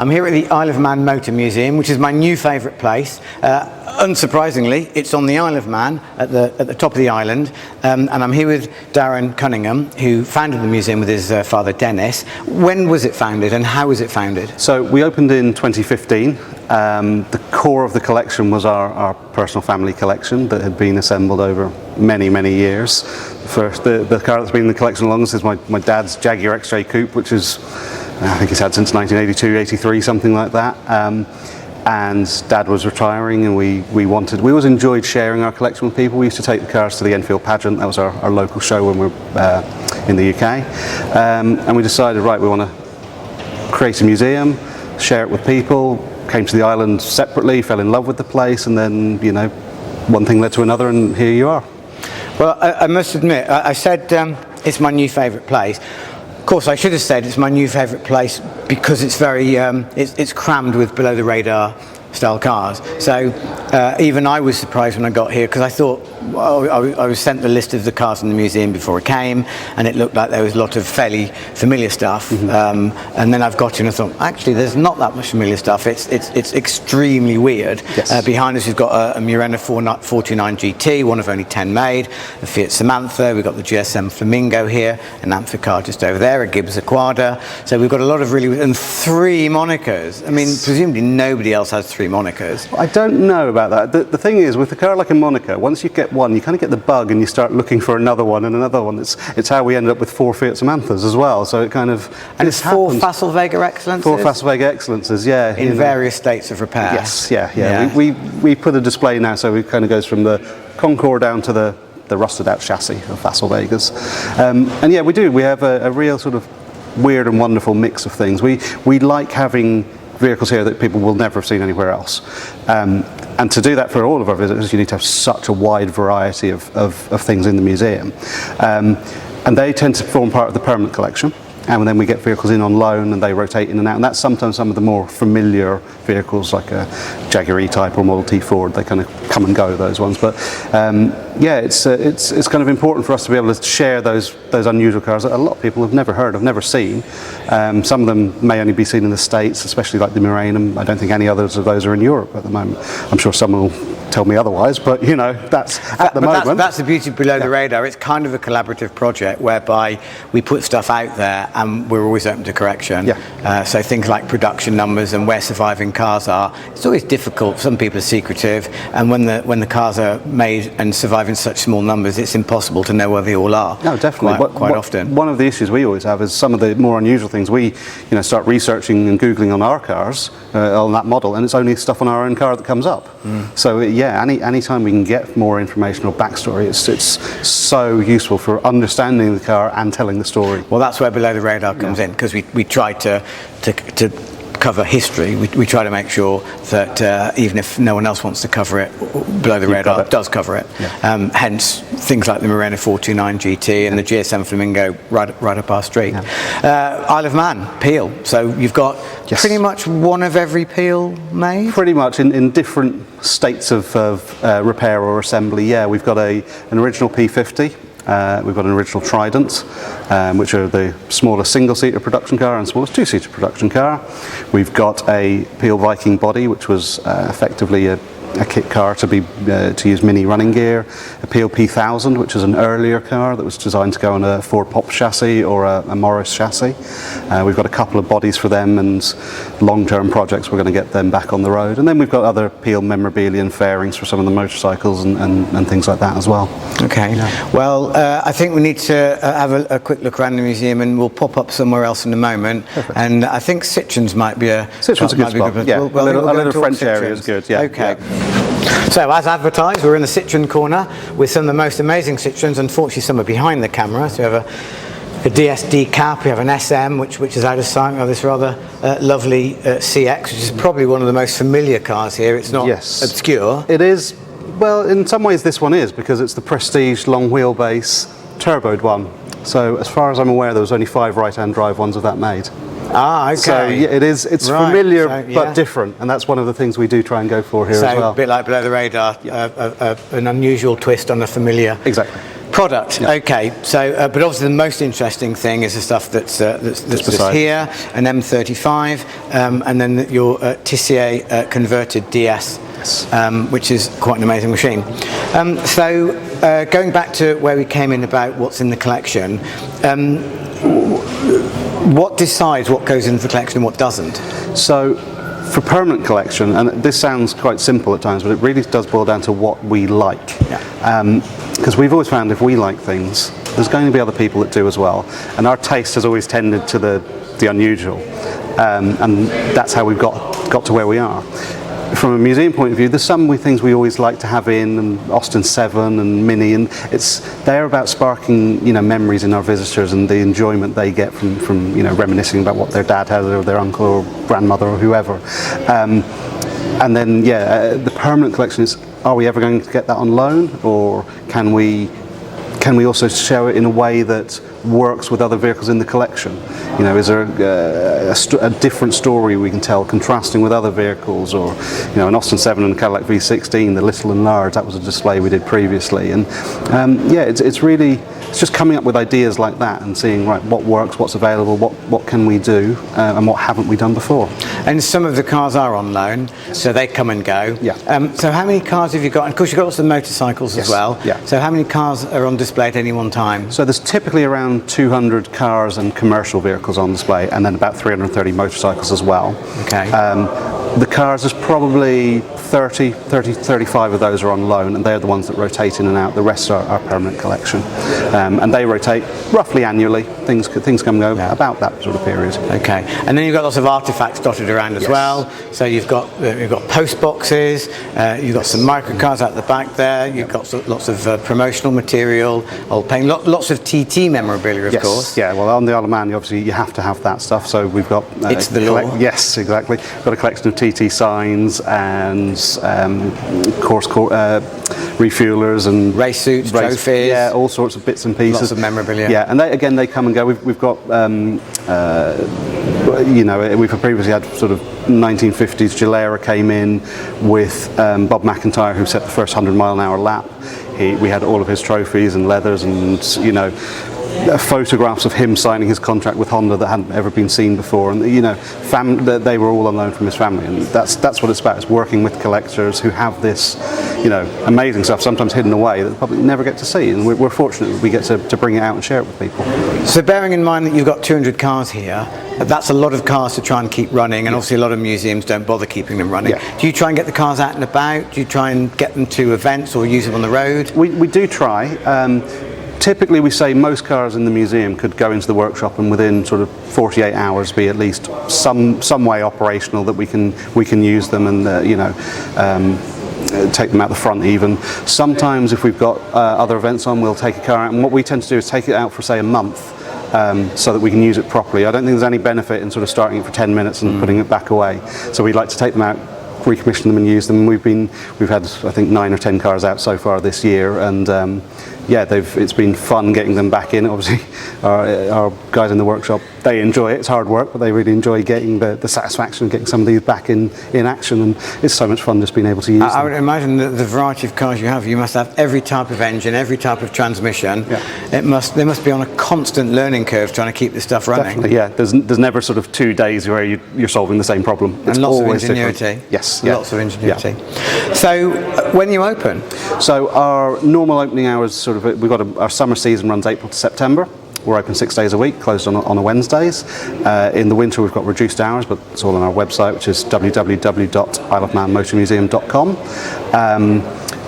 I'm here at the Isle of Man Motor Museum, which is my new favourite place. Unsurprisingly, it's on the Isle of Man at the top of the island, and I'm here with Darren Cunningham, who founded the museum with his father Denis. When was it founded and how was it founded? So we opened in 2015. The core of the collection was our personal family collection that had been assembled over many, many years. First, the car that's been in the collection longest is my dad's Jaguar XJ Coupe, which is, I think he's had since 1982, 83, something like that. And Dad was retiring, and we always enjoyed sharing our collection with people. We used to take the cars to the Enfield pageant. That was our local show when we were in the UK. And we decided, right, we want to create a museum, share it with people. Came to the island separately, fell in love with the place, and then, you know, one thing led to another, and here you are. Well, I must admit, I said it's my new favourite place. Of course, I should have said it's my new favourite place because it's very, it's crammed with below the radar style cars. So even I was surprised when I got here, because I thought, well, I was sent the list of the cars in the museum before I came, and it looked like there was a lot of fairly familiar stuff. And then I've got here and I thought, actually, there's not that much familiar stuff. It's extremely weird. Yes. Behind us, we've got a Murena 429 GT, one of only 10 made, a Fiat Samantha. We've got the GSM Flamingo here, an Amphicar just over there, a Gibbs Aquada. So we've got a lot of really, and 3 monikers. I mean, presumably nobody else has 3 monikers. I don't know about that. The thing is, with a car like a moniker, once you get one, you kind of get the bug and you start looking for another one and another one. It's how we ended up with 4 Fiat Samanthas as well. So it kind of, and it's 4 Facel Vega Excellences? 4 Facel Vega Excellences, yeah. In various states of repair? Yes, yeah. We put a display now, so it kind of goes from the Concours down to the rusted out chassis of Facel Vegas. And yeah, we do. We have a real sort of weird and wonderful mix of things. We like having vehicles here that people will never have seen anywhere else. And to do that for all of our visitors, you need to have such a wide variety of things in the museum. And they tend to form part of the permanent collection. And then we get vehicles in on loan and they rotate in and out. And that's sometimes some of the more familiar vehicles like a Jaguar E-Type or Model T Ford. They kind of come and go, those ones. But yeah, it's kind of important for us to be able to share those unusual cars that a lot of people have never heard of, never seen. Some of them may only be seen in the States, especially like the Murena. I don't think any others of those are in Europe at the moment. I'm sure someone will tell me otherwise, but you know, that's at the moment. That's the beauty of below the radar. It's kind of a collaborative project whereby we put stuff out there and we're always open to correction. So things like production numbers and where surviving cars are, it's always difficult. Some people are secretive, and when the cars are made and survive in such small numbers, it's impossible to know where they all are. No, definitely. Quite often. One of the issues we always have is some of the more unusual things. We, start researching and googling on our cars on that model, and it's only stuff on our own car that comes up. So yeah, any time we can get more information or backstory, it's so useful for understanding the car and telling the story. Well, that's where below the radar comes in, because we try to cover history. We try to make sure that even if no one else wants to cover it, below the radar does cover it. Hence things like the Murena 429 GT and the GSM Flamingo right up our street. Isle of Man, Peel. So you've got pretty much one of every Peel made? Pretty much in different states of repair or assembly. Yeah, we've got an original P50. We've got an original Trident, which are the smaller single-seater production car and smallest 2-seater production car. We've got a Peel Viking body, which was effectively a kit car to use mini running gear, a Peel P1000, which is an earlier car that was designed to go on a Ford Pop chassis or a Morris chassis. We've got a couple of bodies for them, and long-term projects we're going to get them back on the road. And then we've got other Peel memorabilia and fairings for some of the motorcycles and things like that as well. Okay. Well, I think we need to have a quick look around the museum, and we'll pop up somewhere else in a moment. Perfect. And I think Citroen's might be a good spot. Yeah, a little French area is good. Yeah. Okay. So as advertised, we're in the Citroen corner with some of the most amazing Citroens. Unfortunately, some are behind the camera. So we have a DSD Cap, we have an SM, which is out of sight. We have this rather lovely CX, which is probably one of the most familiar cars here. It's not obscure. It is. Well, in some ways this one is, because it's the prestige long wheelbase turboed one. So as far as I'm aware, there was only 5 right-hand drive ones of that made. Ah, okay. So yeah, it's familiar but different, and that's one of the things we do try and go for here as well. A bit like below the radar, an unusual twist on a familiar. Exactly. Product. Yeah. Okay. So, but obviously the most interesting thing is the stuff that's here, an M35, and then your Tissier converted DS. Which is quite an amazing machine. So going back to where we came in about what's in the collection, what decides what goes into the collection and what doesn't? So for permanent collection, and this sounds quite simple at times, but it really does boil down to what we like. Because we've always found if we like things, there's going to be other people that do as well. And our taste has always tended to the unusual. And that's how we've got to where we are. From a museum point of view, there's some things we always like to have in, and Austin 7 and Mini, and they're about sparking memories in our visitors and the enjoyment they get from reminiscing about what their dad had or their uncle or grandmother or whoever. And then the permanent collection is: are we ever going to get that on loan, or can we also show it in a way that works with other vehicles in the collection? Is there a different story we can tell contrasting with other vehicles, or an Austin 7 and a Cadillac V16, the little and large, that was a display we did previously. And it's just coming up with ideas like that and seeing what works, what's available, what can we do, and what haven't we done before. And some of the cars are on loan, so they come and go. So how many cars have you got? And of course you've got lots of motorcycles as well. So how many cars are on display at any one time? So there's typically around 200 cars and commercial vehicles on display, and then about 330 motorcycles as well. Okay. The cars, there's probably 35 of those are on loan, and they're the ones that rotate in and out. The rest are our permanent collection. And they rotate roughly annually. Things come and go about that sort of period. Okay. And then you've got lots of artifacts dotted around as well. So you've got post boxes, you've got some microcars out the back there, you've got lots of promotional material, old paint, lots of TT memorabilia, of course. Yeah, well, on the Isle of Man, obviously you have to have that stuff. So we've got... it's the law. Yes, exactly. We've got a collection of TT signs and course refuelers and race suits, trophies, all sorts of bits and pieces, lots of memorabilia. And they come and go. We've got we've previously had sort of 1950s Galore came in with Bob McIntyre, who set the first 100-mile-an-hour lap. We had all of his trophies and leathers and photographs of him signing his contract with Honda that hadn't ever been seen before, and they were all on loan from his family, and that's what it's about. It's working with collectors who have this amazing stuff, sometimes hidden away, that the public never get to see, and we're fortunate that we get to bring it out and share it with people. So bearing in mind that you've got 200 cars here, that's a lot of cars to try and keep running, and obviously a lot of museums don't bother keeping them running. Do you try and get the cars out and about? Do you try and get them to events or use them on the road? We do try. Typically we say most cars in the museum could go into the workshop and within sort of 48 hours be at least some way operational that we can use them and take them out the front even. Sometimes if we've got other events on, we'll take a car out, and what we tend to do is take it out for say a month so that we can use it properly. I don't think there's any benefit in sort of starting it for 10 minutes and putting it back away. So we'd like to take them out, recommission them and use them. We've had I think 9 or 10 cars out so far this year, and it's been fun getting them back in. Obviously our guys in the workshop, they enjoy it. It's hard work, but they really enjoy getting the satisfaction of getting some of these back in action, and it's so much fun just being able to use them. I would imagine that the variety of cars you must have every type of engine, every type of transmission. They must be on a constant learning curve trying to keep this stuff running. Definitely, there's never sort of 2 days where you're solving the same problem. It's and lots always of ingenuity. Different. Yes, lots of ingenuity. So when you open? So our normal opening hours, we've got our summer season runs April to September. We're open 6 days a week, closed on a Wednesdays. In the winter we've got reduced hours, but it's all on our website, which is www.isleofmanmotormuseum.com.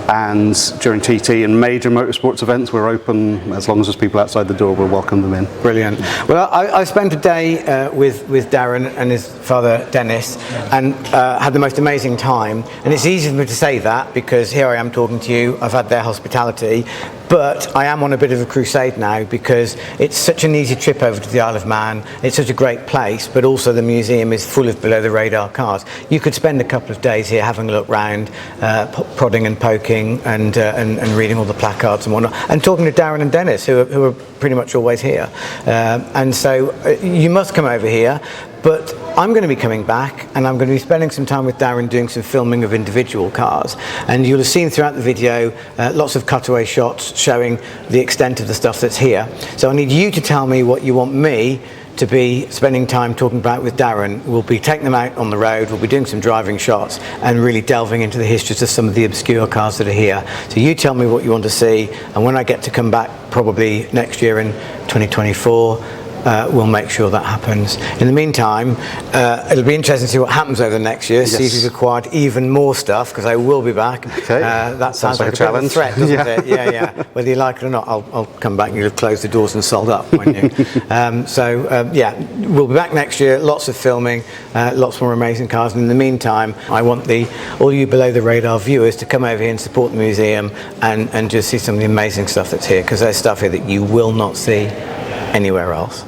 And during TT and major motorsports events, we're open as long as there's people outside the door. We'll welcome them in. Brilliant. Well, I spent a day with Darren and his father Denis, and had the most amazing time. And it's easy for me to say that because here I am talking to you. I've had their hospitality, but I am on a bit of a crusade now because it's such an easy trip over to the Isle of Man. It's such a great place, but also the museum is full of below the radar cars. You could spend a couple of days here having a look round, prodding and poking and reading all the placards and whatnot, and talking to Darren and Denis, who are pretty much always here. And so you must come over here. But I'm going to be coming back, and I'm going to be spending some time with Darren doing some filming of individual cars. And you'll have seen throughout the video lots of cutaway shots showing the extent of the stuff that's here. So I need you to tell me what you want me to be spending time talking about with Darren. We'll be taking them out on the road, we'll be doing some driving shots and really delving into the histories of some of the obscure cars that are here. So you tell me what you want to see, and when I get to come back probably next year in 2024, we'll make sure that happens. In the meantime, it'll be interesting to see what happens over the next year, see if we've acquired even more stuff, because I will be back. Okay. That sounds like a challenge. Bit of a threat, doesn't it? Yeah. Whether you like it or not, I'll come back and you'll have closed the doors and sold up, won't you? Yeah, we'll be back next year, lots of filming, lots more amazing cars. And in the meantime, I want all you below the radar viewers to come over here and support the museum and just see some of the amazing stuff that's here, because there's stuff here that you will not see anywhere else.